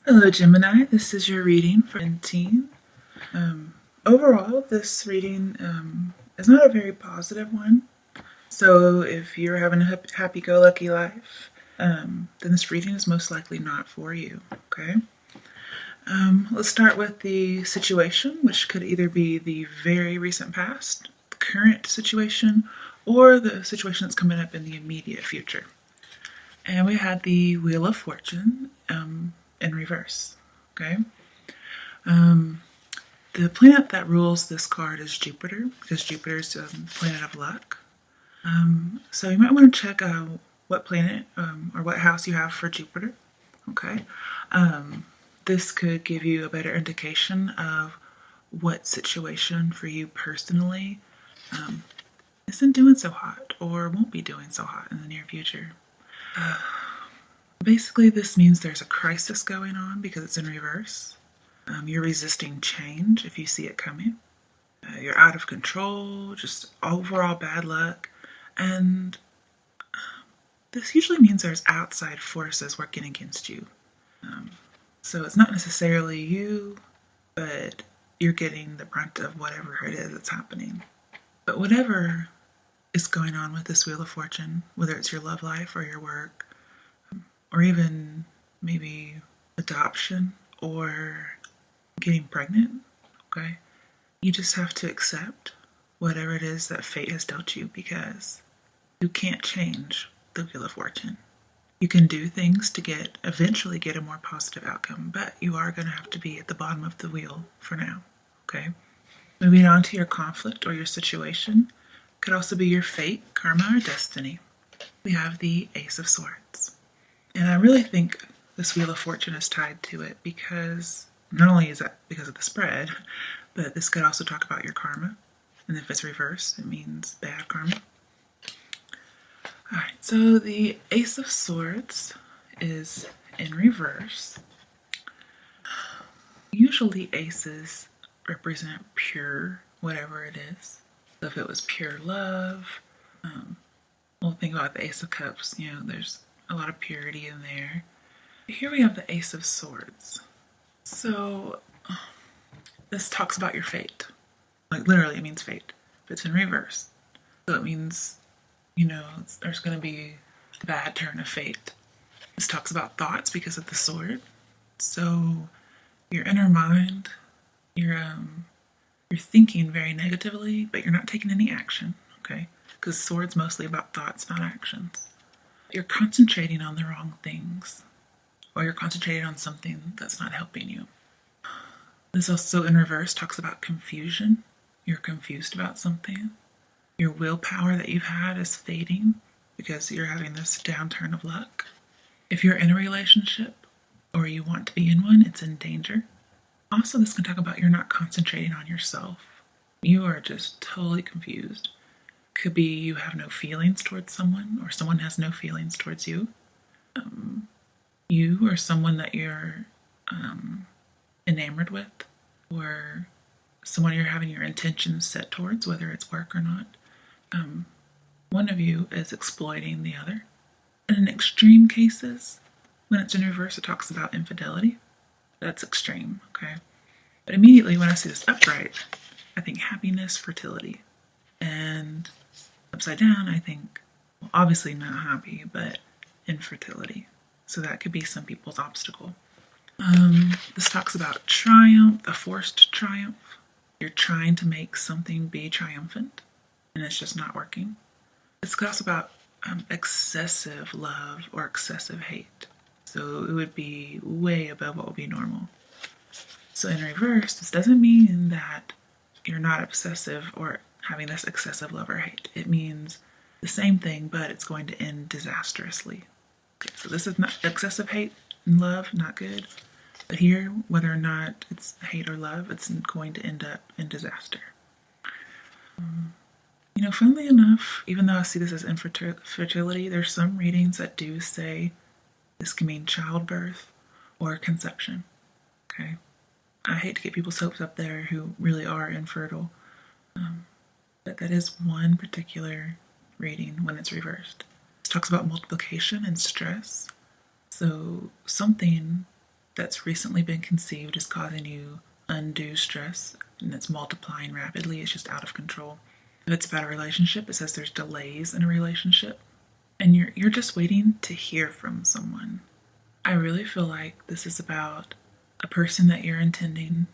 Hello Gemini, this is your reading for 17. Overall, this reading is not a very positive one. So if you're having a happy-go-lucky life, then this reading is most likely not for you, okay? Let's start with the situation, which could either be the very recent past, the current situation, or the situation that's coming up in the immediate future. And we had the Wheel of Fortune in reverse, okay? The planet that rules this card is Jupiter, because Jupiter is the planet of luck. So you might want to check out what planet or what house you have for Jupiter, okay? This could give you a better indication of what situation for you personally isn't doing so hot or won't be doing so hot in the near future. Basically, this means there's a crisis going on because it's in reverse. You're resisting change if you see it coming. You're out of control, just overall bad luck. And this usually means there's outside forces working against you. So it's not necessarily you, but you're getting the brunt of whatever it is that's happening. But whatever is going on with this Wheel of Fortune, whether it's your love life or your work, or even maybe adoption or getting pregnant, okay? You just have to accept whatever it is that fate has dealt you because you can't change the Wheel of Fortune. You can do things to eventually get a more positive outcome, but you are going to have to be at the bottom of the wheel for now, okay? Moving on to your conflict or your situation. Could also be your fate, karma, or destiny. We have the Ace of Swords. And I really think this Wheel of Fortune is tied to it because not only is that because of the spread, but this could also talk about your karma. And if it's reversed, it means bad karma. Alright, so the Ace of Swords is in reverse. Usually aces represent pure whatever it is. So if it was pure love, we'll think about the Ace of Cups, there's a lot of purity in there. Here we have the Ace of Swords. So this talks about your fate. Like literally it means fate. But it's in reverse. So it means, there's going to be a bad turn of fate. This talks about thoughts because of the sword. So your inner mind, you're thinking very negatively, but you're not taking any action, okay? Because sword's mostly about thoughts, not actions. You're concentrating on the wrong things, or you're concentrating on something that's not helping you. This also in reverse talks about confusion. You're confused about something. Your willpower that you've had is fading because you're having this downturn of luck. If you're in a relationship or you want to be in one, it's in danger. Also, this can talk about you're not concentrating on yourself. You are just totally confused. Could be you have no feelings towards someone or someone has no feelings towards you. You or someone that you're enamored with or someone you're having your intentions set towards, whether it's work or not. One of you is exploiting the other. And in extreme cases, when it's in reverse, it talks about infidelity. That's extreme, okay? But immediately when I see this upright, I think happiness, fertility. And upside down, I think, well, obviously not happy, but infertility. So that could be some people's obstacle. This talks about triumph, a forced triumph. You're trying to make something be triumphant, and it's just not working. It's also about excessive love or excessive hate. So it would be way above what would be normal. So in reverse, this doesn't mean that you're not obsessive or having this excessive love or hate. It means the same thing, but it's going to end disastrously. Okay, so this is not excessive hate and love, not good. But here, whether or not it's hate or love, it's going to end up in disaster. Funnily enough, even though I see this as infertility, there's some readings that do say this can mean childbirth or conception, okay? I hate to get people's hopes up there who really are infertile, but that is one particular reading when it's reversed. It talks about multiplication and stress. So something that's recently been conceived is causing you undue stress and it's multiplying rapidly. It's just out of control. If it's about a relationship, it says there's delays in a relationship and you're just waiting to hear from someone. I really feel like this is about a person that you're intending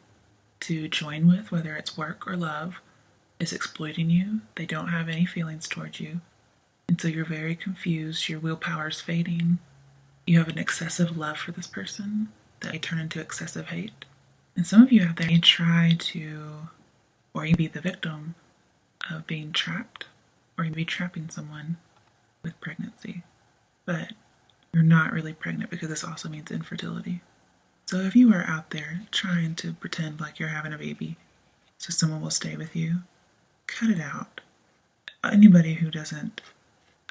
to join with, whether it's work or love, is exploiting you. They don't have any feelings towards you. And so you're very confused. Your willpower's fading. You have an excessive love for this person that may turn into excessive hate. And some of you out there, you try to, or you be the victim of being trapped, or you be trapping someone with pregnancy. But you're not really pregnant because this also means infertility. So if you are out there trying to pretend like you're having a baby so someone will stay with you, cut it out. Anybody who doesn't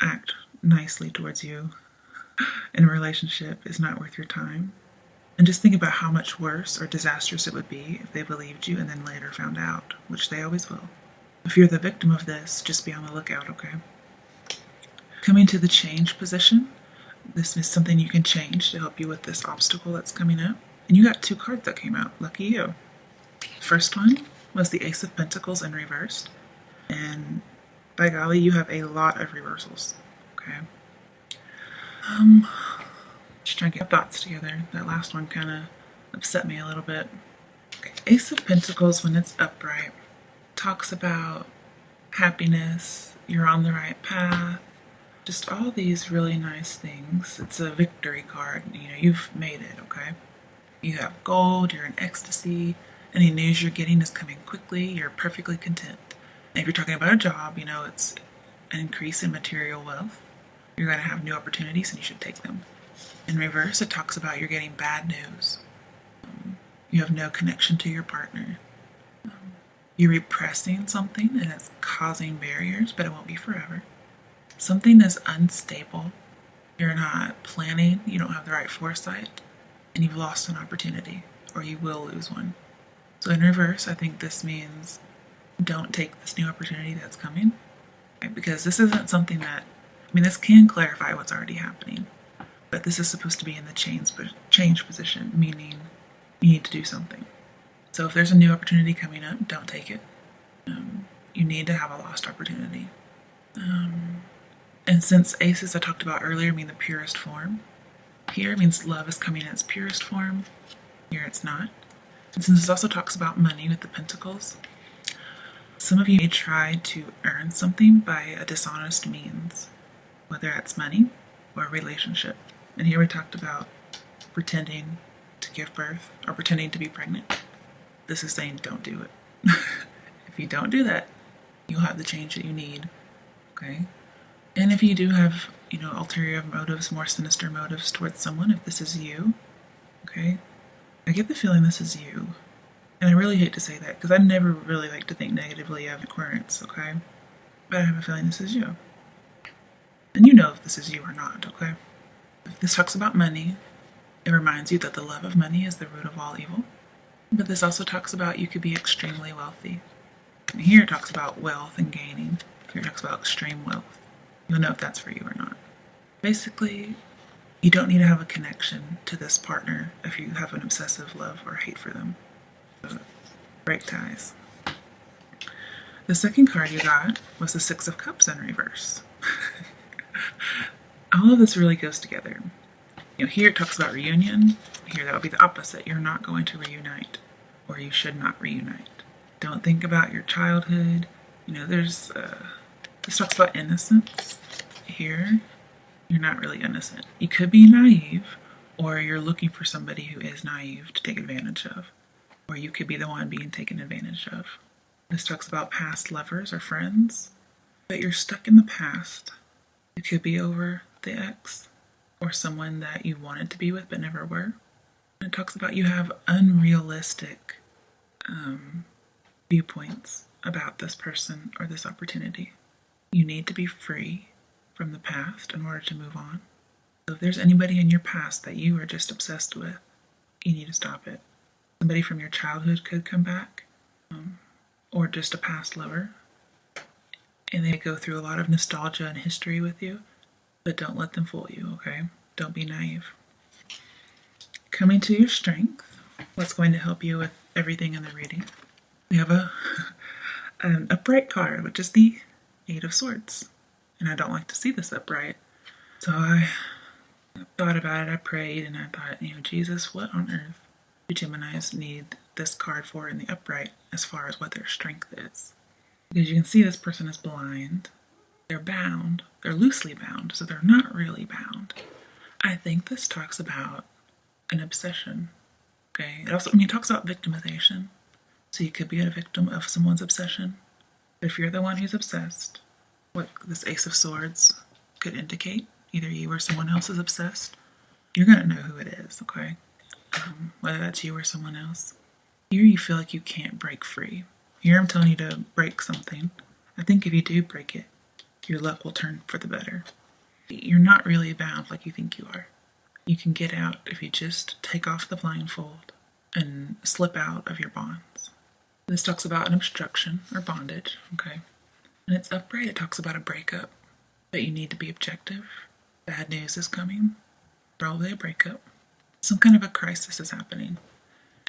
act nicely towards you in a relationship is not worth your time. And just think about how much worse or disastrous it would be if they believed you and then later found out, which they always will. If you're the victim of this, just be on the lookout, okay? Coming to the change position, this is something you can change to help you with this obstacle that's coming up. And you got 2 cards that came out. Lucky you. First one was the Ace of Pentacles in reversed. And by golly, you have a lot of reversals. Okay. Just trying to get thoughts together. That last one kind of upset me a little bit. Okay. Ace of Pentacles, when it's upright, talks about happiness, you're on the right path, just all these really nice things. It's a victory card. You know, you've made it, okay? You have gold, you're in ecstasy, any news you're getting is coming quickly, you're perfectly content. And if you're talking about a job, you know, it's an increase in material wealth. You're going to have new opportunities and you should take them. In reverse, it talks about you're getting bad news. You have no connection to your partner. You're repressing something and it's causing barriers, but it won't be forever. Something is unstable. You're not planning, you don't have the right foresight, and you've lost an opportunity, or you will lose one. So in reverse, I think this means don't take this new opportunity that's coming, right? Because this isn't something that, I mean, this can clarify what's already happening, but this is supposed to be in the change position, meaning you need to do something. So if there's a new opportunity coming up, don't take it. You need to have a lost opportunity. And since aces I talked about earlier mean the purest form, here means love is coming in its purest form, here it's not. And since this also talks about money with the pentacles, some of you may try to earn something by a dishonest means, whether that's money or a relationship. And here we talked about pretending to give birth or pretending to be pregnant. This is saying don't do it. If you don't do that, you'll have the change that you need, okay? And if you do have, you know, ulterior motives, more sinister motives towards someone, if this is you, okay, I get the feeling this is you. And I really hate to say that because I never really like to think negatively of Aquarians, okay? But I have a feeling this is you. And you know if this is you or not, okay? If this talks about money, it reminds you that the love of money is the root of all evil. But this also talks about you could be extremely wealthy. And here it talks about wealth and gaining. Here it talks about extreme wealth. You'll know if that's for you or not. Basically, you don't need to have a connection to this partner if you have an obsessive love or hate for them. So, break ties. The second card you got was the Six of Cups in reverse. All of this really goes together. You know, here it talks about reunion. Here that would be the opposite. You're not going to reunite, or you should not reunite. Don't think about your childhood. You know, this talks about innocence. Here, you're not really innocent. You could be naive, or you're looking for somebody who is naive to take advantage of, or you could be the one being taken advantage of. This talks about past lovers or friends, but you're stuck in the past. It could be over the ex, or someone that you wanted to be with but never were. And it talks about you have unrealistic viewpoints about this person or this opportunity. You need to be free from the past in order to move on. So if there's anybody in your past that you are just obsessed with, you need to stop it. Somebody from your childhood could come back, or just a past lover. And they go through a lot of nostalgia and history with you, but don't let them fool you, okay? Don't be naive. Coming to your strength, what's going to help you with everything in the reading? We have an upright card, which is the Eight of Swords. And I don't like to see this upright. So I thought about it, I prayed, and I thought, Jesus, what on earth do Geminis need this card for in the upright as far as what their strength is? Because you can see this person is blind. They're bound. They're loosely bound, so they're not really bound. I think this talks about an obsession. Okay. It also, talks about victimization. So you could be a victim of someone's obsession. But if you're the one who's obsessed, what this Ace of Swords could indicate, either you or someone else is obsessed, you're going to know who it is, okay? Whether that's you or someone else. Here you feel like you can't break free. Here I'm telling you to break something. I think if you do break it, your luck will turn for the better. You're not really bound like you think you are. You can get out if you just take off the blindfold and slip out of your bonds. This talks about an obstruction or bondage, okay? And it's upright. It talks about a breakup, but you need to be objective. Bad news is coming. Probably a breakup. Some kind of a crisis is happening.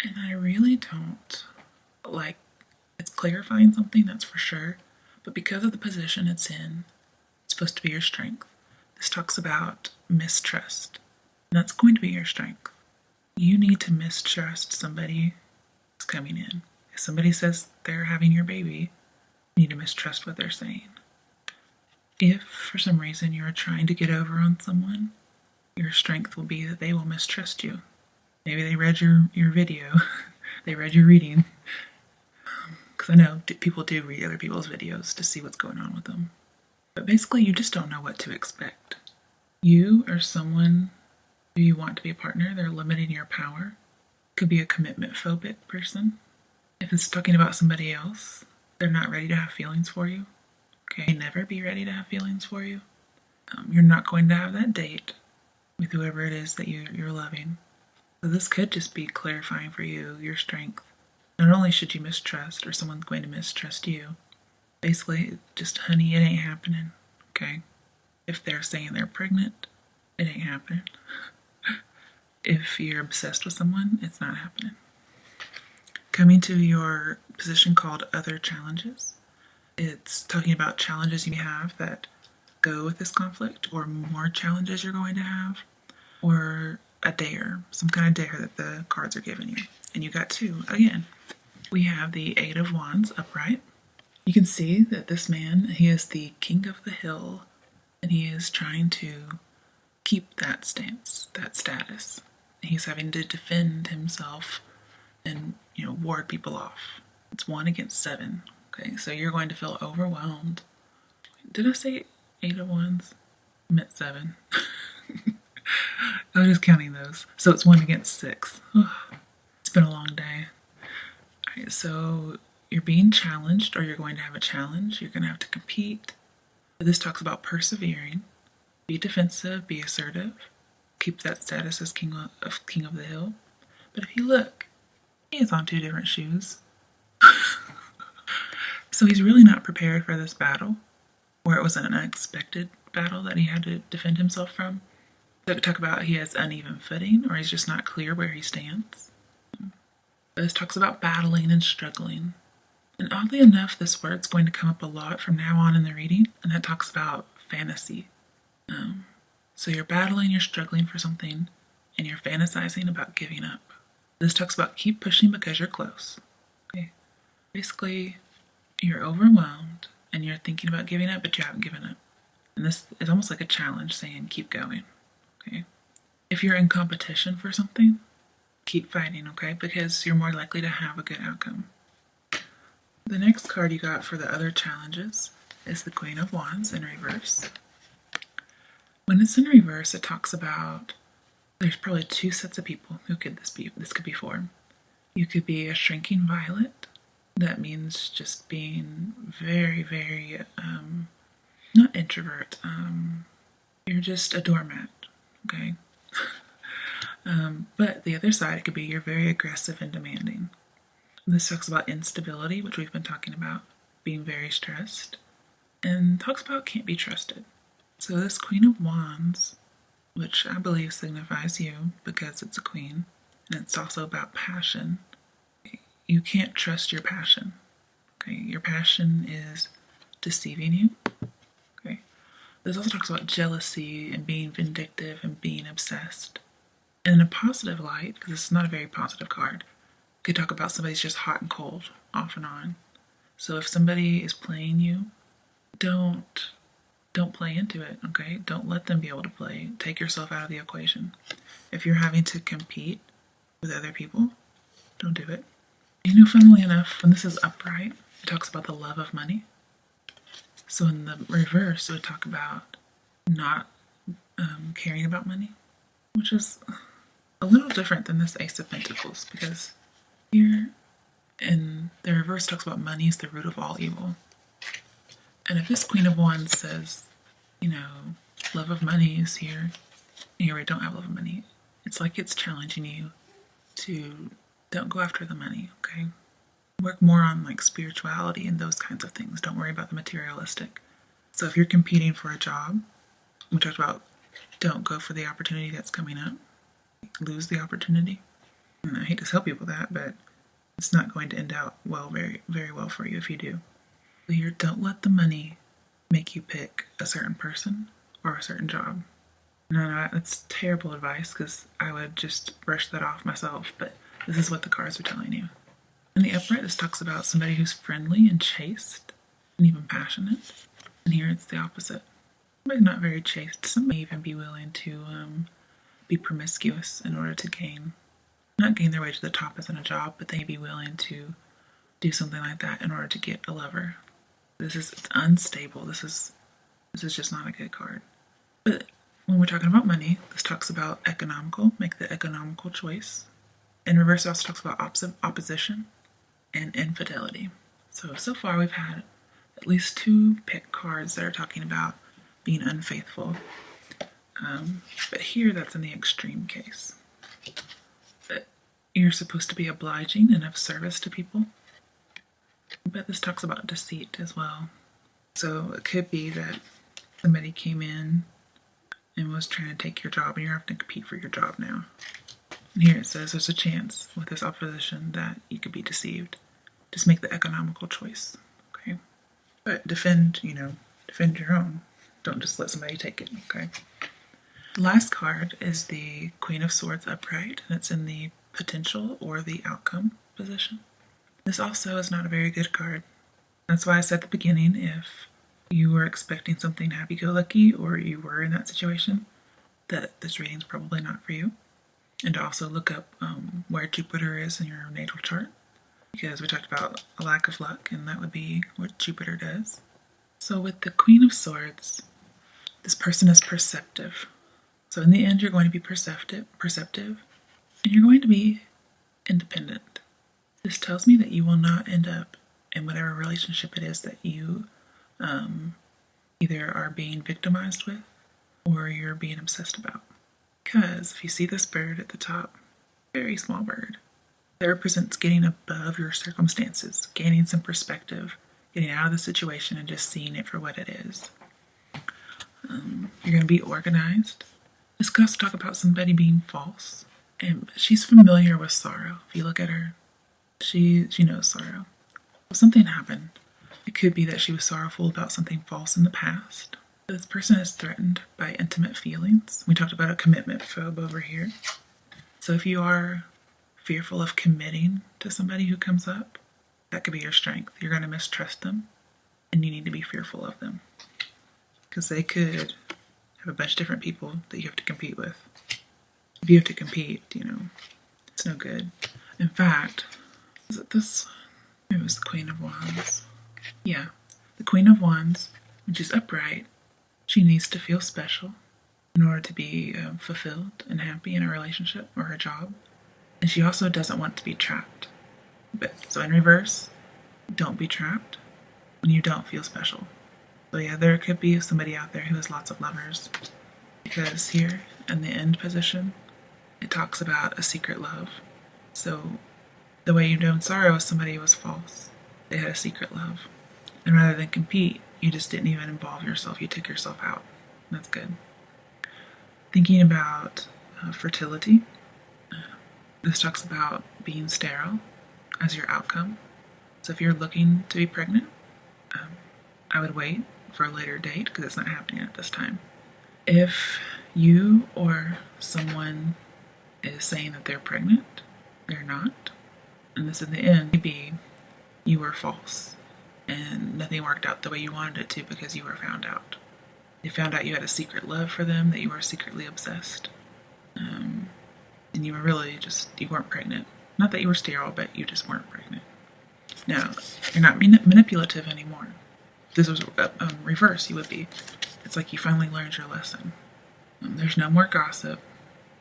And I really don't like, it's clarifying something, that's for sure. But because of the position it's in, it's supposed to be your strength. This talks about mistrust. And that's going to be your strength. You need to mistrust somebody who's coming in. If somebody says they're having your baby, you need to mistrust what they're saying. If for some reason you're trying to get over on someone, your strength will be that they will mistrust you. Maybe they read your video, they read your reading. Because I know people do read other people's videos to see what's going on with them. But basically you just don't know what to expect. You or someone who you want to be a partner, they're limiting your power. Could be a commitment phobic person. If it's talking about somebody else, they're not ready to have feelings for you. Okay, never be ready to have feelings for you. You're not going to have that date with whoever it is that you're loving. So this could just be clarifying for you your strength. Not only should you mistrust, or someone's going to mistrust you, basically, just honey, it ain't happening. Okay? If they're saying they're pregnant, it ain't happening. If you're obsessed with someone, it's not happening. Coming to your position called Other Challenges. It's talking about challenges you have that go with this conflict, or more challenges you're going to have, or a dare, some kind of dare that the cards are giving you. And you got two. Again, we have the Eight of Wands upright. You can see that this man, he is the king of the hill, and he is trying to keep that stance, that status. He's having to defend himself and, ward people off. It's 1 against 7. Okay, so you're going to feel overwhelmed. Did I say 8 of Wands? I meant 7. I was just counting those. So it's 1 against 6. It's been a long day. Alright, so you're being challenged, or you're going to have a challenge. You're going to have to compete. This talks about persevering. Be defensive, be assertive. Keep that status as king of the hill. But if you look, he is on 2 different shoes. So he's really not prepared for this battle, or it was an unexpected battle that he had to defend himself from. So talk about he has uneven footing, or he's just not clear where he stands. But this talks about battling and struggling. And oddly enough, this word's going to come up a lot from now on in the reading, and that talks about fantasy. So you're battling, you're struggling for something, and you're fantasizing about giving up. This talks about keep pushing because you're close. Okay. Basically, you're overwhelmed, and you're thinking about giving up, but you haven't given up. And this is almost like a challenge saying keep going. Okay. If you're in competition for something, keep fighting, okay? Because you're more likely to have a good outcome. The next card you got for the Other Challenges is the Queen of Wands in reverse. When it's in reverse, it talks about there's probably 2 sets of people who this could be for. You could be a shrinking violet. That means just being very, very, not introvert. You're just a doormat, okay? But the other side, it could be you're very aggressive and demanding. This talks about instability, which we've been talking about, being very stressed, and talks about can't be trusted. So this Queen of Wands which I believe signifies you because it's a queen, and it's also about passion. You can't trust your passion. Okay, your passion is deceiving you. Okay, this also talks about jealousy and being vindictive and being obsessed. And in a positive light, because this is not a very positive card, you could talk about somebody's just hot and cold, off and on. So if somebody is playing you, don't play into it, okay? Don't let them be able to play. Take yourself out of the equation. If you're having to compete with other people, don't do it. Funnily enough, when this is upright, it talks about the love of money. So in the reverse, it would talk about not caring about money, which is a little different than this Ace of Pentacles, because here in the reverse talks about money is the root of all evil. And if this Queen of Wands says, love of money is here, and here we don't have love of money, it's like it's challenging you to don't go after the money, okay? Work more on like spirituality and those kinds of things. Don't worry about the materialistic. So if you're competing for a job, we talked about don't go for the opportunity that's coming up. Lose the opportunity. And I hate to tell people that, but it's not going to end out well, very, very well for you if you do. So here, don't let the money make you pick a certain person or a certain job. No, that's terrible advice because I would just brush that off myself, but this is what the cards are telling you. In the upright, this talks about somebody who's friendly and chaste and even passionate. And here it's the opposite. Somebody's not very chaste. Some may even be willing to be promiscuous in order to not gain their way to the top as in a job, but they may be willing to do something like that in order to get a lover. It's unstable. This is just not a good card. But when we're talking about money, this talks about economical, make the economical choice. In reverse, it also talks about opposition and infidelity. So far we've had at least 2 pick cards that are talking about being unfaithful. But here that's in the extreme case. But you're supposed to be obliging and of service to people. But this talks about deceit as well. So it could be that somebody came in and was trying to take your job and you're having to compete for your job now. And here it says there's a chance with this opposition that you could be deceived. Just make the economical choice, okay? But defend your own. Don't just let somebody take it, okay? The last card is the Queen of Swords upright, and it's in the potential or the outcome position. This also is not a very good card. That's why I said at the beginning, if you were expecting something happy-go-lucky or you were in that situation, that this reading's probably not for you. And to also look up where Jupiter is in your natal chart, because we talked about a lack of luck, and that would be what Jupiter does. So with the Queen of Swords, this person is perceptive. So in the end, you're going to be perceptive, and you're going to be independent. This tells me that you will not end up in whatever relationship it is that you either are being victimized with or you're being obsessed about. Because if you see this bird at the top, very small bird, that represents getting above your circumstances, gaining some perspective, getting out of the situation and just seeing it for what it is. You're going to be organized. This could also talk about somebody being false. And she's familiar with sorrow. If you look at her, she knows sorrow. If something happened, it could be that she was sorrowful about something false in the past. This person is threatened by intimate feelings. We talked about a commitment phobe over here. So if you are fearful of committing to somebody who comes up, that could be your strength. You're going to mistrust them, and you need to be fearful of them. Because they could have a bunch of different people that you have to compete with. If you have to compete, it's no good. In fact, is it this? It was the Queen of Wands. Yeah, the Queen of Wands, when she's upright, she needs to feel special in order to be fulfilled and happy in a relationship or her job. And she also doesn't want to be trapped. So in reverse, don't be trapped when you don't feel special. So yeah, there could be somebody out there who has lots of lovers. Because here, in the end position, it talks about a secret love. So the way you know in sorrow is somebody was false. They had a secret love. And rather than compete, you just didn't even involve yourself. You took yourself out. That's good. Thinking about fertility, this talks about being sterile as your outcome. So if you're looking to be pregnant, I would wait for a later date because it's not happening at this time. If you or someone is saying that they're pregnant, they're not, and this in the end, maybe you were false and nothing worked out the way you wanted it to because you were found out. You found out you had a secret love for them, that you were secretly obsessed. And you were really you weren't pregnant. Not that you were sterile, but you just weren't pregnant. Now, you're not manipulative anymore. If this was reverse, you would be. It's like you finally learned your lesson. There's no more gossip.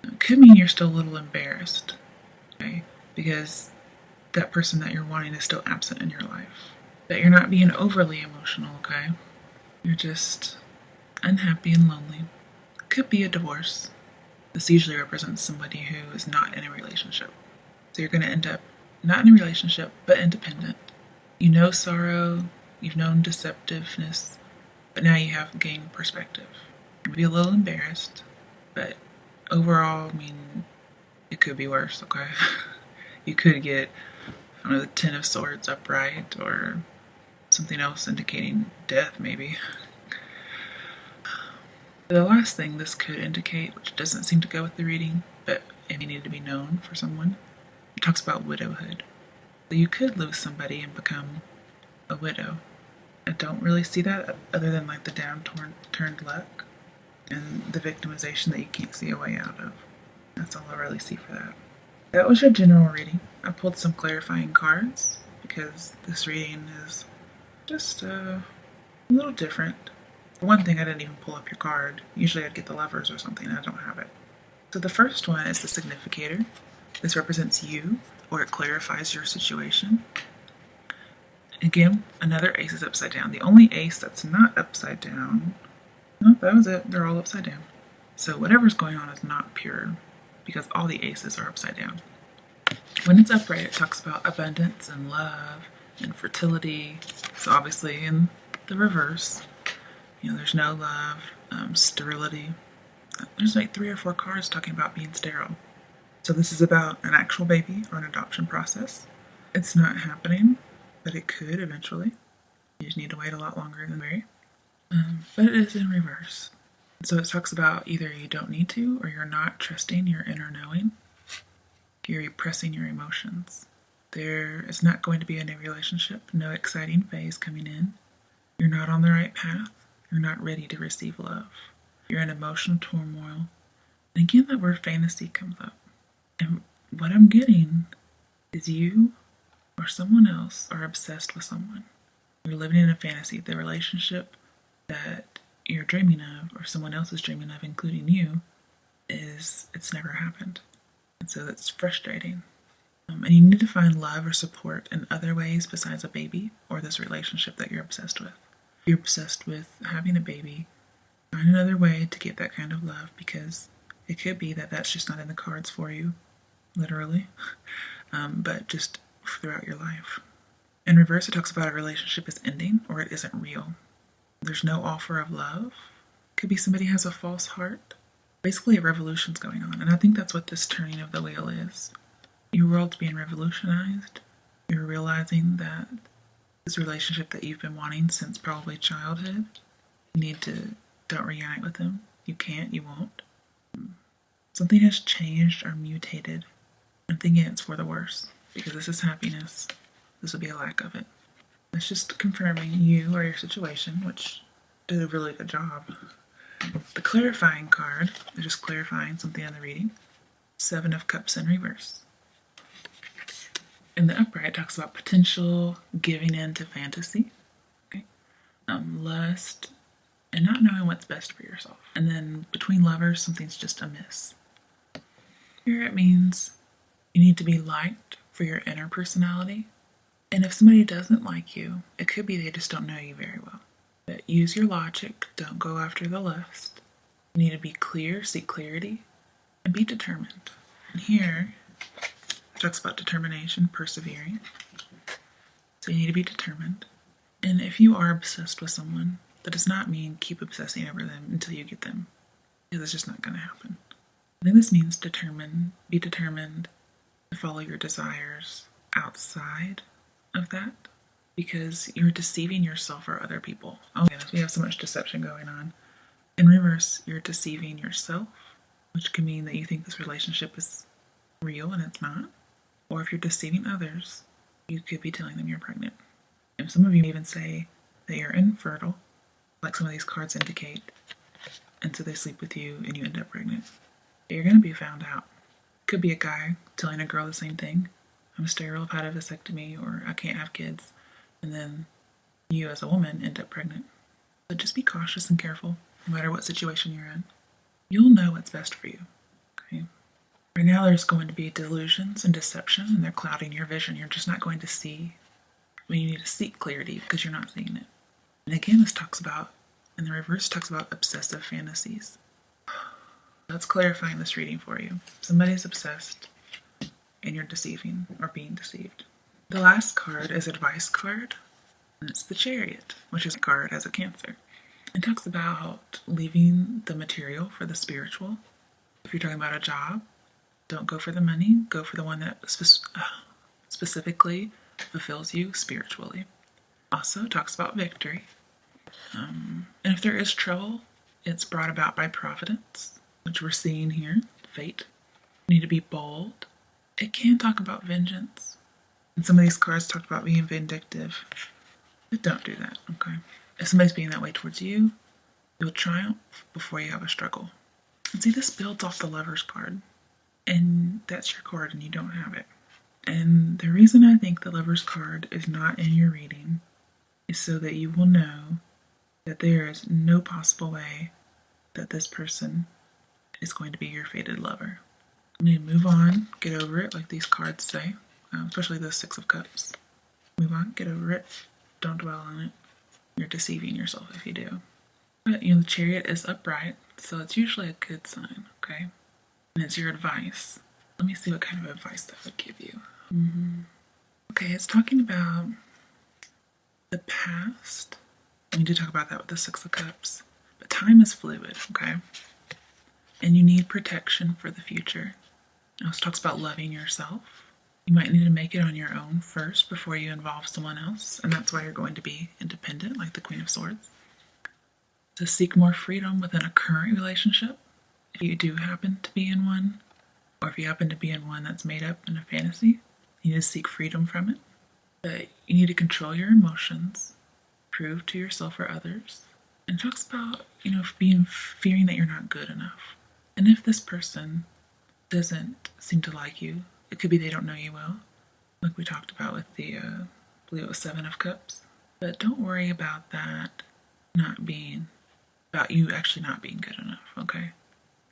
It could mean you're still a little embarrassed, okay? Because that person that you're wanting is still absent in your life. That you're not being overly emotional, okay? You're just unhappy and lonely. Could be a divorce. This usually represents somebody who is not in a relationship. So you're going to end up not in a relationship, but independent. You know sorrow, you've known deceptiveness, but now you have gained perspective. You'll be a little embarrassed, but overall, I mean, it could be worse, okay? You could get, I don't know, the Ten of Swords upright, or something else indicating death, maybe. The last thing this could indicate, which doesn't seem to go with the reading, but it may need to be known for someone, it talks about widowhood. So you could lose somebody and become a widow. I don't really see that other than like the turned luck and the victimization that you can't see a way out of. That's all I really see for that. That was your general reading. I pulled some clarifying cards because this reading is just a little different. For one thing, I didn't even pull up your card. Usually I'd get the Lovers or something. I don't have it. So the first one is the Significator. This represents you, or it clarifies your situation. Again, another ace is upside down. The only ace that's not upside down, no, that was it. They're all upside down. So whatever's going on is not pure because all the aces are upside down. When it's upright, it talks about abundance and love and fertility. So obviously in the reverse, there's no love, sterility. There's like 3 or 4 cards talking about being sterile. So this is about an actual baby or an adoption process. It's not happening, but it could eventually. You just need to wait a lot longer than Mary. But it is in reverse. So it talks about either you don't need to or you're not trusting your inner knowing. You're repressing your emotions. There is not going to be a new relationship, no exciting phase coming in. You're not on the right path. You're not ready to receive love. You're in emotional turmoil. And again, that word fantasy comes up. And what I'm getting is you or someone else are obsessed with someone. You're living in a fantasy. The relationship that you're dreaming of, or someone else is dreaming of, including you, it's never happened. And so that's frustrating. And you need to find love or support in other ways besides a baby or this relationship that you're obsessed with. If you're obsessed with having a baby, find another way to get that kind of love, because it could be that that's just not in the cards for you, literally, but just throughout your life. In reverse, it talks about a relationship is ending or it isn't real. There's no offer of love. Could be somebody has a false heart. Basically, a revolution's going on, and I think that's what this turning of the wheel is. Your world's being revolutionized. You're realizing that this relationship that you've been wanting since probably childhood, you don't reunite with them. You can't, you won't. Something has changed or mutated. I'm thinking it's for the worse, because this is happiness. This will be a lack of it. It's just confirming you or your situation, which did a really good job. The clarifying card, they're just clarifying something in the reading. 7 of Cups in reverse. In the upright, it talks about potential, giving in to fantasy, okay? Lust, and not knowing what's best for yourself. And then between lovers, something's just amiss. Here it means you need to be liked for your inner personality. And if somebody doesn't like you, it could be they just don't know you very well. But use your logic, don't go after the lust. You need to be clear, seek clarity, and be determined. And here, it talks about determination, persevering. So you need to be determined. And if you are obsessed with someone, that does not mean keep obsessing over them until you get them. because it's just not going to happen. I think this means be determined to follow your desires outside of that, because you're deceiving yourself or other people. Oh goodness, we have so much deception going on. In reverse, you're deceiving yourself, which can mean that you think this relationship is real and it's not. Or if you're deceiving others, you could be telling them you're pregnant. And some of you even say that you're infertile, like some of these cards indicate, and so they sleep with you and you end up pregnant. You're going to be found out. Could be a guy telling a girl the same thing. I'm sterile, I've had a vasectomy, or I can't have kids. And then you as a woman end up pregnant. So just be cautious and careful, no matter what situation you're in. You'll know what's best for you. Okay? Right now there's going to be delusions and deception, and they're clouding your vision. You're just not going to see when you need to seek clarity because you're not seeing it. And again, this talks about, in the reverse, talks about obsessive fantasies. That's clarifying this reading for you. Somebody's obsessed and you're deceiving or being deceived. The last card is advice card, and it's the Chariot, which is a card as a Cancer. It talks about leaving the material for the spiritual. If you're talking about a job, don't go for the money, go for the one that specifically fulfills you spiritually. Also talks about victory. And if there is trouble, it's brought about by providence, which we're seeing here, fate. You need to be bold. It can talk about vengeance. And some of these cards talk about being vindictive. But don't do that, okay? If somebody's being that way towards you, you'll triumph before you have a struggle. And see, this builds off the Lover's card. And that's your card and you don't have it. And the reason I think the Lover's card is not in your reading is so that you will know that there is no possible way that this person is going to be your fated lover. You need to move on, get over it, like these cards say, especially the Six of Cups. Move on, get over it, don't dwell on it. You're deceiving yourself if you do. But, the Chariot is upright, so it's usually a good sign, okay? And it's your advice. Let me see what kind of advice that would give you. Okay, it's talking about the past. We do talk about that with the Six of Cups. But time is fluid, okay? And you need protection for the future. It also talks about loving yourself. You might need to make it on your own first before you involve someone else, and that's why you're going to be independent, like the Queen of Swords. To seek more freedom within a current relationship, if you do happen to be in one, or if you happen to be in one that's made up in a fantasy, you need to seek freedom from it. But you need to control your emotions, prove to yourself or others. And it talks about, fearing that you're not good enough. And if this person doesn't seem to like you, it could be they don't know you well, like we talked about with the, I believe it was Seven of Cups. But don't worry about that about you actually not being good enough, okay?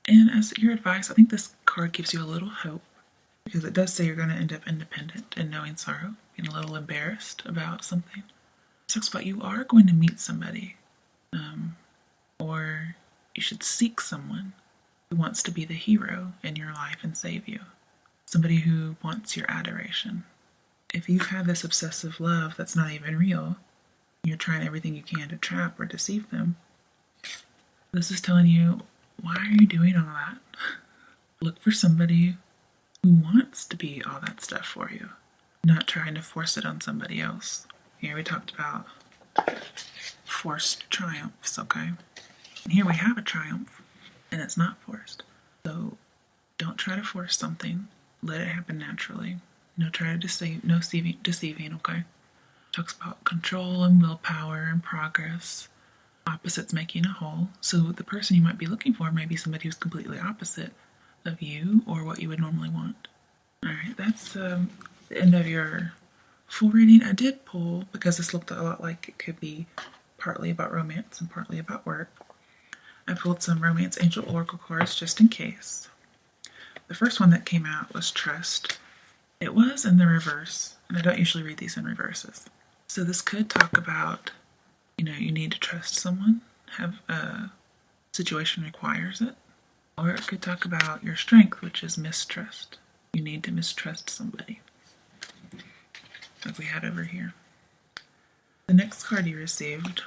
And as your advice, I think this card gives you a little hope, because it does say you're going to end up independent and knowing sorrow, being a little embarrassed about something. It talks about you are going to meet somebody, or you should seek someone who wants to be the hero in your life and save you. Somebody who wants your adoration. If you've had this obsessive love that's not even real, you're trying everything you can to trap or deceive them, this is telling you, why are you doing all that? Look for somebody who wants to be all that stuff for you, not trying to force it on somebody else. Here we talked about forced triumphs, okay? And here we have a triumph, and it's not forced. So don't try to force something. Let it happen naturally. No try to deceive, no deceiving, okay? Talks about control and willpower and progress. Opposites making a whole. So the person you might be looking for may be somebody who's completely opposite of you or what you would normally want. Alright, that's the end of your full reading. I did pull, because this looked a lot like it could be partly about romance and partly about work, I pulled some Romance Angel Oracle cards just in case. The first one that came out was Trust. It was in the reverse, and I don't usually read these in reverses. So this could talk about, you need to trust someone, have a situation requires it. Or it could talk about your strength, which is mistrust. You need to mistrust somebody, like we had over here. The next card you received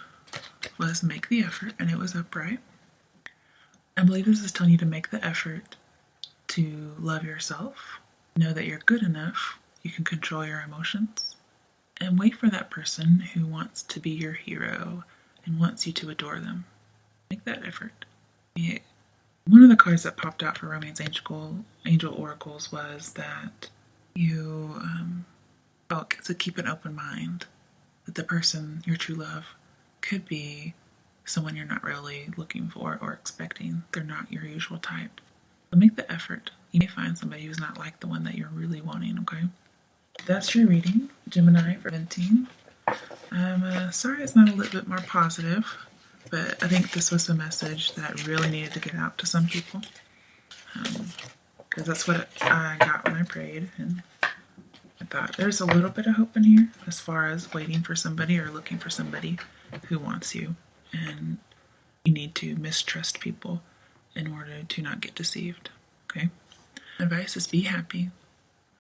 was Make the Effort, and it was upright. I believe this is telling you to make the effort to love yourself, know that you're good enough, you can control your emotions, and wait for that person who wants to be your hero and wants you to adore them. Make that effort. Yeah. One of the cards that popped out for Romance Angel Oracles was that you to keep an open mind, that the person, your true love, could be someone you're not really looking for or expecting. They're not your usual type. But make the effort. You may find somebody who's not like the one that you're really wanting, okay? That's your reading, Gemini for 17. I'm sorry it's not a little bit more positive, but I think this was a message that really needed to get out to some people. Because that's what I got when I prayed, and I thought there's a little bit of hope in here as far as waiting for somebody or looking for somebody who wants you, and you need to mistrust people in order to not get deceived, okay? Advice is be happy,